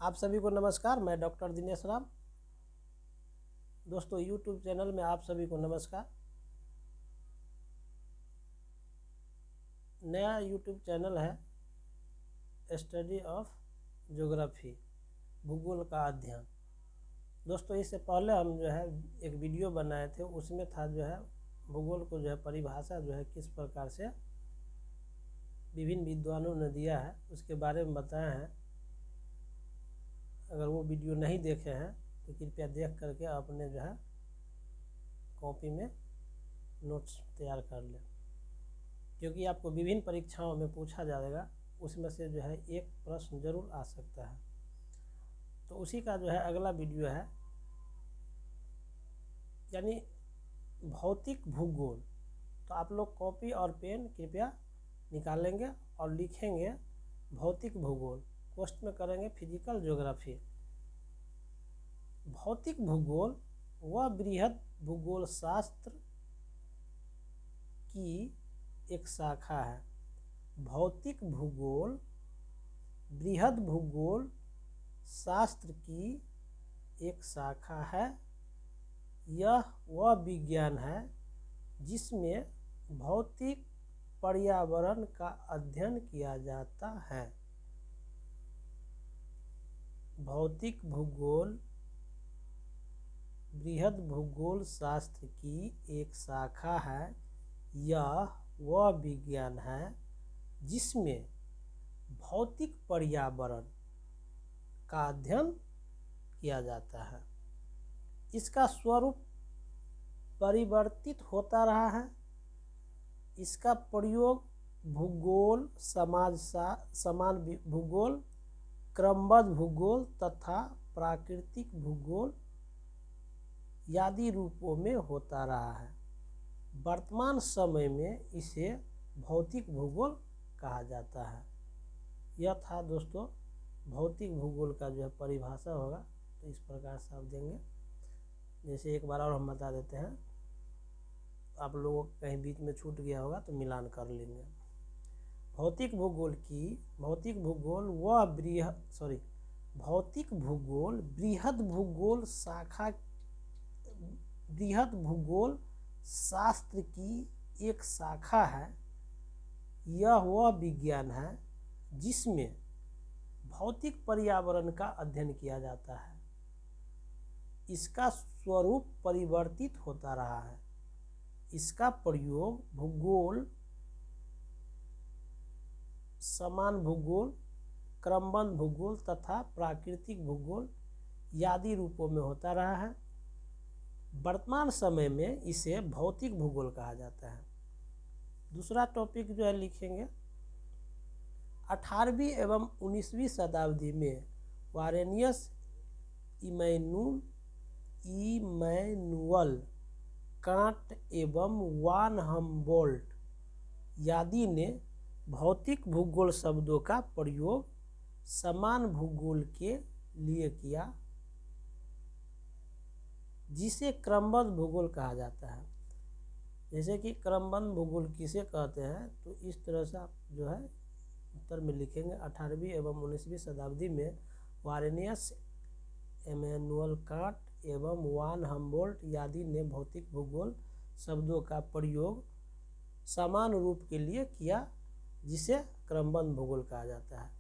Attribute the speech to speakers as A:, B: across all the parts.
A: आप सभी को नमस्कार। मैं डॉक्टर दिनेश राम। दोस्तों, यूट्यूब चैनल में आप सभी को नमस्कार। नया यूट्यूब चैनल है स्टडी ऑफ ज्योग्राफी, भूगोल का अध्ययन। दोस्तों, इससे पहले हम जो है एक वीडियो बनाए थे, उसमें था जो है भूगोल को जो है परिभाषा जो है किस प्रकार से विभिन्न विद्वानों ने दिया है उसके बारे में बताया है। अगर वो वीडियो नहीं देखे हैं तो कृपया देख करके अपने जो है कॉपी में नोट्स तैयार कर लें, क्योंकि आपको विभिन्न परीक्षाओं में पूछा जाएगा, उसमें से जो है एक प्रश्न जरूर आ सकता है। तो उसी का जो है अगला वीडियो है, यानी भौतिक भूगोल। तो आप लोग कॉपी और पेन कृपया निकालेंगे और लिखेंगे भौतिक भूगोल। पोस्ट में करेंगे फिजिकल ज्योग्राफी। भौतिक भूगोल वह बृहद भूगोल शास्त्र की एक शाखा है। भौतिक भूगोल बृहद भूगोल शास्त्र की एक शाखा है। यह वह विज्ञान है जिसमें भौतिक पर्यावरण का अध्ययन किया जाता है। भौतिक भूगोल बृहद भूगोल शास्त्र की एक शाखा है। यह वह विज्ञान है जिसमें भौतिक पर्यावरण का अध्ययन किया जाता है। इसका स्वरूप परिवर्तित होता रहा है। इसका प्रयोग भूगोल, समान भूगोल, क्रमबद्ध भूगोल तथा प्राकृतिक भूगोल आदि रूपों में होता रहा है। वर्तमान समय में इसे भौतिक भूगोल कहा जाता है। यह था दोस्तों भौतिक भूगोल का जो है परिभाषा होगा, तो इस प्रकार से आप देंगे। जैसे एक बार और हम बता देते हैं, आप लोगों को कहीं बीच में छूट गया होगा तो मिलान कर लेंगे। भौतिक भूगोल बृहद भूगोल शाखा, बृहद भूगोल शास्त्र की एक शाखा है। यह वह विज्ञान है जिसमें भौतिक पर्यावरण का अध्ययन किया जाता है। इसका स्वरूप परिवर्तित होता रहा है। इसका प्रयोग भूगोल, समान भूगोल, क्रमबद्ध भूगोल तथा प्राकृतिक भूगोल आदि रूपों में होता रहा है। वर्तमान समय में इसे भौतिक भूगोल कहा जाता है। दूसरा टॉपिक जो है लिखेंगे, 18वीं एवं 19वीं शताब्दी में वारेनियस इमैनुअल कांट एवं वान हम्बोल्ट आदि ने भौतिक भूगोल शब्दों का प्रयोग समान भूगोल के लिए किया, जिसे क्रमबद्ध भूगोल कहा जाता है। जैसे कि क्रमबद्ध भूगोल किसे कहते हैं, तो इस तरह से आप जो है उत्तर में लिखेंगे। 18वीं एवं 19वीं शताब्दी में वारेनियस इमैनुअल कांट एवं वान हम्बोल्ट आदि ने भौतिक भूगोल शब्दों का प्रयोग समान रूप के लिए किया, जिसे क्रमबद्ध भूगोल कहा जाता है।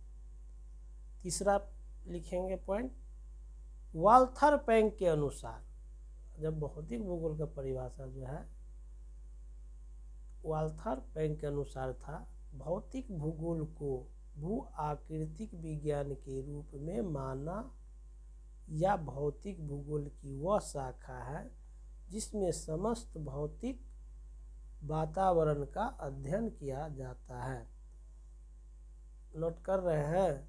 A: तीसरा लिखेंगे पॉइंट, वाल्थर पैंग के अनुसार, जब भौतिक भूगोल का परिभाषा जो है वाल्थर पैंग के अनुसार था, भौतिक भूगोल को भू आकृतिक विज्ञान के रूप में माना, या भौतिक भूगोल की वह शाखा है जिसमें समस्त भौतिक वातावरण का अध्ययन किया जाता है। नोट कर रहे हैं?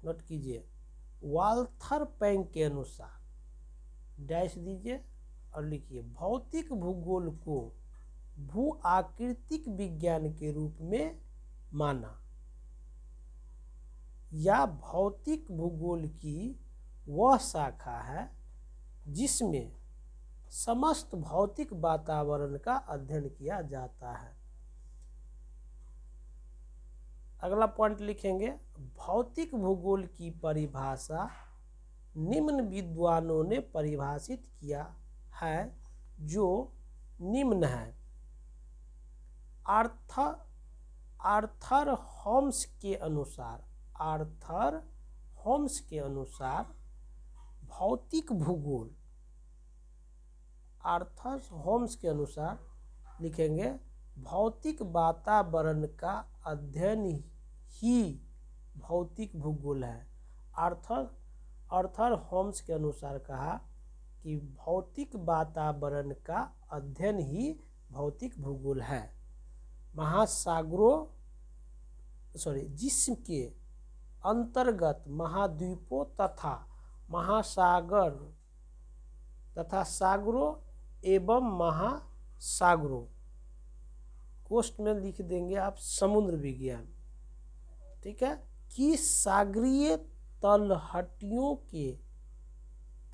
A: नोट कीजिए, वाल्थर पैंग के अनुसार, डैश दीजिए और लिखिए, भौतिक भूगोल को भू आकृतिक विज्ञान के रूप में माना, या भौतिक भूगोल की वह शाखा है जिसमें समस्त भौतिक वातावरण का अध्ययन किया जाता है। अगला पॉइंट लिखेंगे, भौतिक भूगोल की परिभाषा निम्न विद्वानों ने परिभाषित किया है, जो निम्न है। आर्थर होम्स के अनुसार भौतिक भूगोल, आर्थर होम्स के अनुसार लिखेंगे, भौतिक वातावरण का अध्ययन ही भौतिक भूगोल है। आर्थर होम्स के अनुसार कहा कि भौतिक वातावरण का अध्ययन ही भौतिक भूगोल है। जिस्म के अंतर्गत महाद्वीपों तथा सागरों एवं महासागरों, कोष्ठ में लिख देंगे आप समुद्र विज्ञान, ठीक है, कि सागरीय तलहटियों के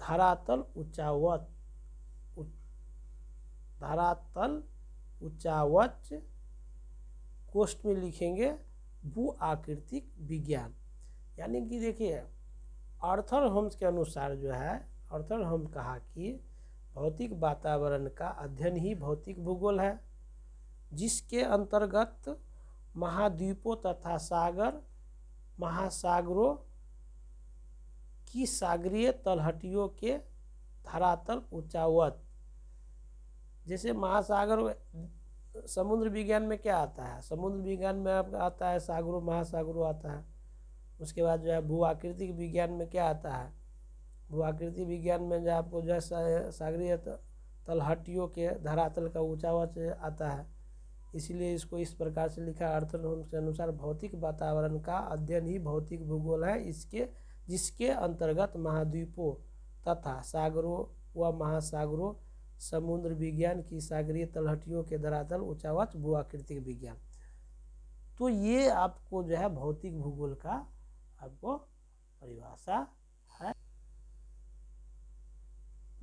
A: धरातल उच्चावच, कोष्ठ में लिखेंगे भू आकृतिक विज्ञान। यानी कि देखिए, आर्थर होम्स के अनुसार जो है, आर्थर होम्स कहा कि भौतिक वातावरण का अध्ययन ही भौतिक भूगोल है, जिसके अंतर्गत महाद्वीपों तथा महासागरों की सागरीय तलहटियों के धरातल उच्चावच, जैसे महासागर, समुद्र विज्ञान में क्या आता है, समुद्र विज्ञान में आपका आता है सागरों महासागरों आता है। उसके बाद जो है भू आकृतिक विज्ञान में क्या आता है, भू आकृतिक विज्ञान में जो आपको जो है सागरीय तलहटियों के धरातल का उच्चावच आता है। इसलिए इसको इस प्रकार से लिखा, आर्थर होम्स के अनुसार भौतिक वातावरण का अध्ययन ही भौतिक भूगोल है, जिसके अंतर्गत महाद्वीपों तथा सागरों व महासागरों, समुद्र विज्ञान की सागरीय तलहटियों के धरातल उच्चावच, भू आकृतिक विज्ञान। तो ये आपको जो है भौतिक भूगोल का आपको परिभाषा है।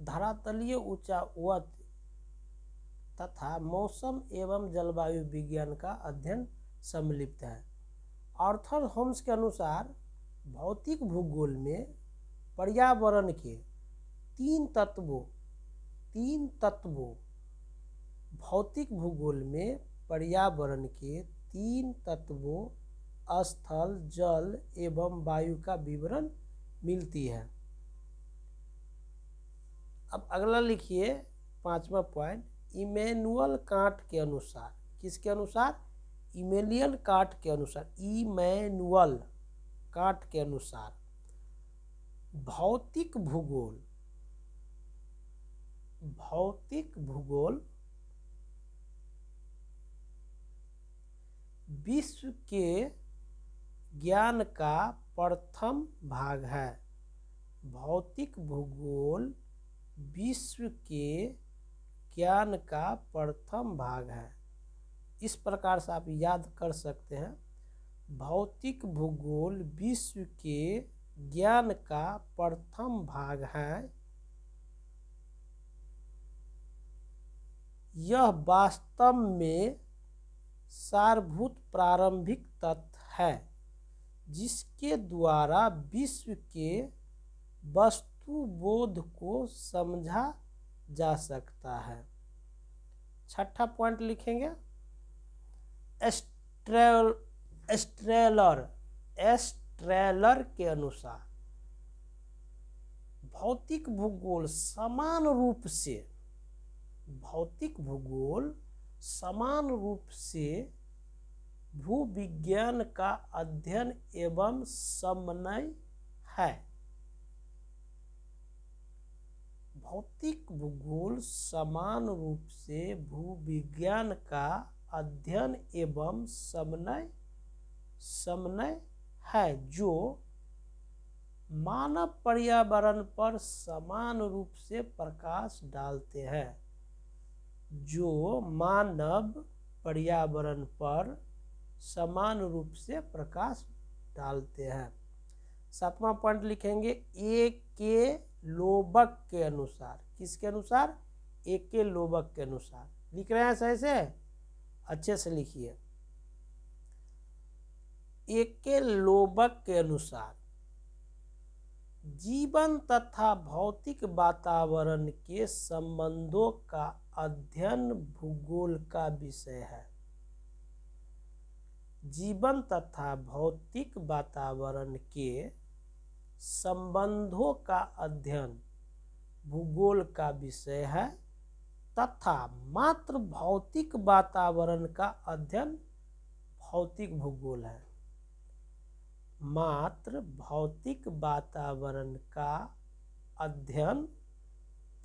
A: धरातलीय उच्चावच तथा मौसम एवं जलवायु विज्ञान का अध्ययन सम्मिलित है। आर्थर होम्स के अनुसार भौतिक भूगोल में पर्यावरण के तीन तत्वों, भौतिक भूगोल में पर्यावरण के तीन तत्वों स्थल, जल एवं वायु का विवरण मिलती है। अब अगला लिखिए 5वां पॉइंट, इमैनुअल कांट के अनुसार, किसके अनुसार, इमैनुअल कांट के अनुसार, इमैनुअल कांट के अनुसार भौतिक भूगोल विश्व के ज्ञान का प्रथम भाग है। भौतिक भूगोल विश्व के ज्ञान का प्रथम भाग है। इस प्रकार से आप याद कर सकते हैं, भौतिक भूगोल विश्व के ज्ञान का प्रथम भाग है। यह वास्तव में सारभूत प्रारंभिक तथ्य है, जिसके द्वारा विश्व के वस्तुबोध को समझा जा सकता है। 6ठा पॉइंट लिखेंगे, एस्ट्रेलर के अनुसार भौतिक भूगोल समान रूप से भूविज्ञान का अध्ययन एवं समन्वय है। भौतिक भूगोल समान रूप से भूविज्ञान का अध्ययन एवं समन्वय है, जो मानव पर्यावरण पर समान रूप से प्रकाश डालते हैं, जो मानव पर्यावरण पर समान रूप से प्रकाश डालते हैं। 7वां पॉइंट लिखेंगे, ए.के. लोबक के अनुसार, किसके अनुसार, ए.के. लोबक के अनुसार। लिख रहे हैं सही से, अच्छे से लिखिए। एके लोबक के अनुसार जीवन तथा भौतिक वातावरण के संबंधों का अध्ययन भूगोल का विषय है। जीवन तथा भौतिक वातावरण के संबंधों का अध्ययन भूगोल का विषय है तथा मात्र भौतिक वातावरण का अध्ययन भौतिक भूगोल है। मात्र भौतिक वातावरण का अध्ययन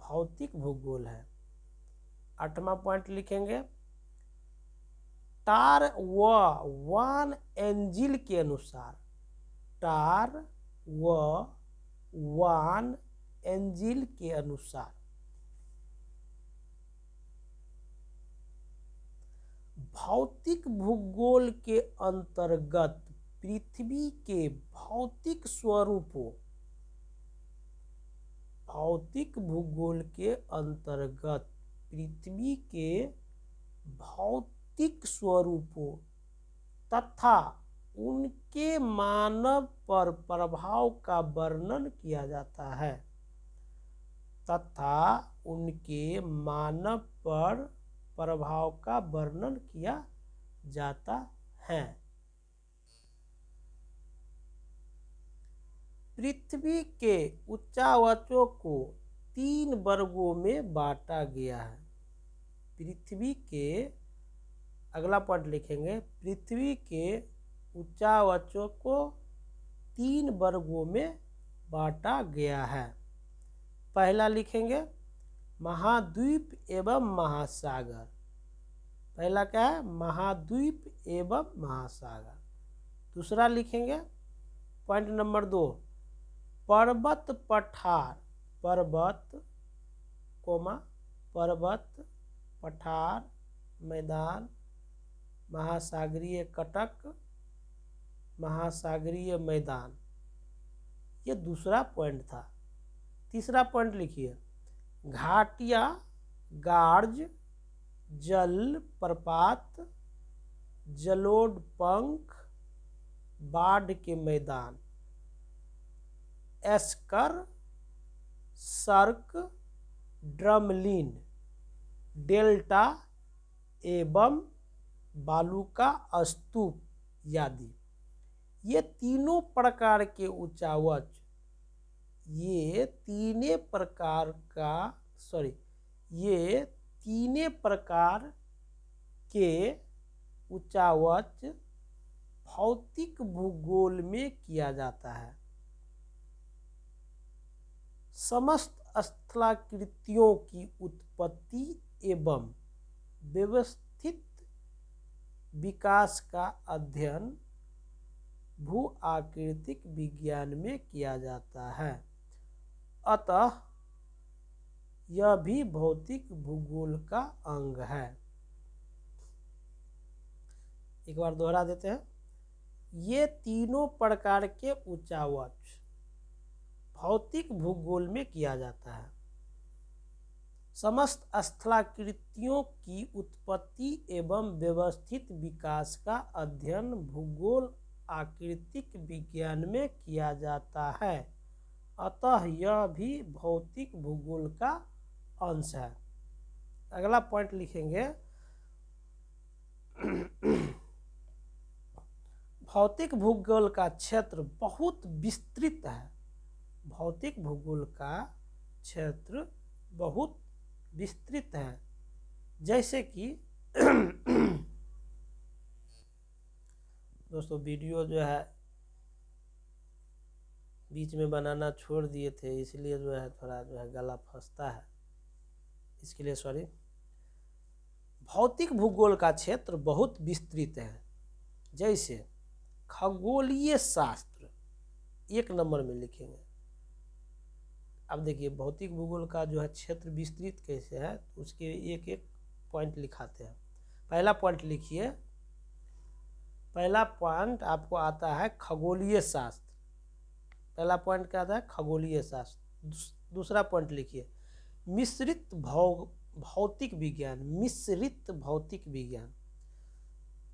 A: भौतिक भूगोल है। 8वां पॉइंट लिखेंगे, टार व वान एंजिल के अनुसार, टार व वान एंजिल के अनुसार भौतिक भूगोल के अंतर्गत पृथ्वी के भौतिक स्वरूपों, भौतिक भूगोल के अंतर्गत पृथ्वी के भौतिक स्वरूपों तथा उनके मानव पर प्रभाव का वर्णन किया जाता है, तथा उनके मानव पर प्रभाव का वर्णन किया जाता है। पृथ्वी के उच्चावचों को 3 वर्गों में बांटा गया है। पृथ्वी के, अगला पॉइंट लिखेंगे, पृथ्वी के उच्चावचों को 3 वर्गों में बांटा गया है। पहला लिखेंगे महाद्वीप एवं महासागर। पहला क्या है? महाद्वीप एवं महासागर। दूसरा लिखेंगे पॉइंट नंबर 2, पर्वत पठार, पर्वत कोमा पर्वत पठार मैदान, महासागरीय कटक, महासागरीय मैदान। ये दूसरा पॉइंट था। तीसरा पॉइंट लिखिए, घाटिया, गार्ज, जल प्रपात, जलोढ़ पंख, बाढ़ के मैदान, एस्कर, सर्क, ड्रमलिन, डेल्टा एवं बालू का स्तूप आदि। ये तीनों प्रकार के उच्चावच, ये तीने प्रकार के उच्चावच भौतिक भूगोल में किया जाता है। समस्त स्थलाकृतियों की उत्पत्ति एवं व्यवस्थित विकास का अध्ययन भू आकृतिक विज्ञान में किया जाता है। अतः यह भी भौतिक भूगोल का अंग है। एक बार दोहरा देते हैं, ये तीनों प्रकार के उच्चावच भौतिक भूगोल में किया जाता है। समस्त स्थलाकृतियों की उत्पत्ति एवं व्यवस्थित विकास का अध्ययन भूगोल आकृतिक विज्ञान में किया जाता है। अतः यह भी भौतिक भूगोल का अंश है। अगला पॉइंट लिखेंगे, भौतिक भूगोल का क्षेत्र बहुत विस्तृत है। भौतिक भूगोल का क्षेत्र बहुत विस्तृत है। जैसे कि दोस्तों वीडियो जो है बीच में बनाना छोड़ दिए थे, इसलिए जो है थोड़ा जो है गला फंसता है, इसके लिए सॉरी। भौतिक भूगोल का क्षेत्र बहुत विस्तृत है। जैसे खगोलीय शास्त्र 1 नंबर में लिखेंगे। अब देखिए भौतिक भूगोल का जो है क्षेत्र विस्तृत कैसे है, तो उसके एक एक पॉइंट लिखाते हैं। पहला पॉइंट लिखिए, पहला पॉइंट आपको आता है खगोलीय शास्त्र। पहला पॉइंट क्या आता है? खगोलीय शास्त्र। दूसरा पॉइंट लिखिए, मिश्रित भौतिक विज्ञान, मिश्रित भौतिक विज्ञान।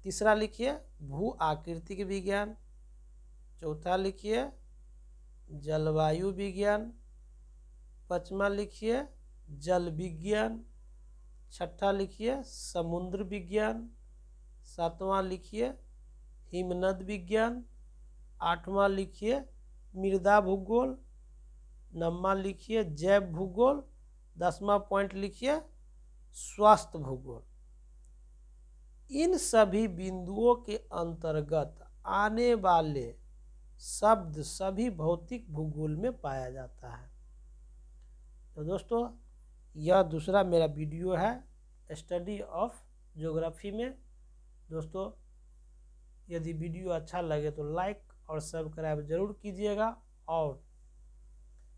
A: तीसरा लिखिए भू आकृतिक विज्ञान, चौथा लिखिए जलवायु विज्ञान, पांचवा लिखिए जल विज्ञान, छठा लिखिए समुद्र विज्ञान, सातवां लिखिए हिमनद विज्ञान, आठवां लिखिए मृदा भूगोल, नौवां लिखिए जैव भूगोल, 10वां पॉइंट लिखिए स्वास्थ्य भूगोल। इन सभी बिंदुओं के अंतर्गत आने वाले शब्द सभी भौतिक भूगोल में पाया जाता है। तो दोस्तों यह दूसरा मेरा वीडियो है स्टडी ऑफ ज्योग्राफी में। दोस्तों यदि वीडियो अच्छा लगे तो लाइक और सब्सक्राइब जरूर कीजिएगा और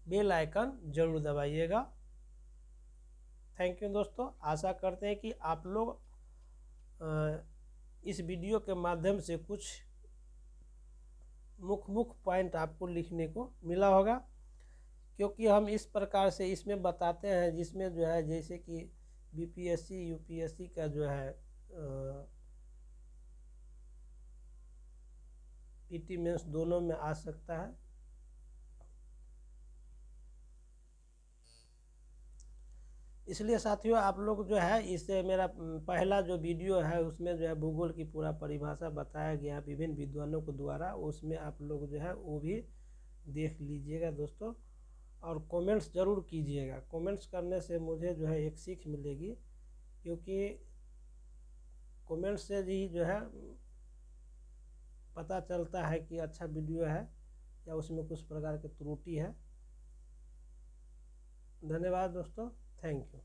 A: बेल आइकन जरूर दबाइएगा। थैंक यू दोस्तों। आशा करते हैं कि आप लोग इस वीडियो के माध्यम से कुछ मुख्य पॉइंट आपको लिखने को मिला होगा, क्योंकि हम इस प्रकार से इसमें बताते हैं जिसमें जो है जैसे कि बीपीएससी यूपीएससी का जो है पीटी मेंस दोनों में आ सकता है। इसलिए साथियों आप लोग जो है इससे मेरा पहला जो वीडियो है उसमें जो है भूगोल की पूरा परिभाषा बताया गया विभिन्न विद्वानों के द्वारा, उसमें आप लोग जो है वो भी देख लीजिएगा दोस्तों। और कमेंट्स ज़रूर कीजिएगा, कमेंट्स करने से मुझे जो है एक सीख मिलेगी, क्योंकि कमेंट्स से ही जो है पता चलता है कि अच्छा वीडियो है या उसमें कुछ प्रकार की त्रुटि है। धन्यवाद दोस्तों, थैंक यू।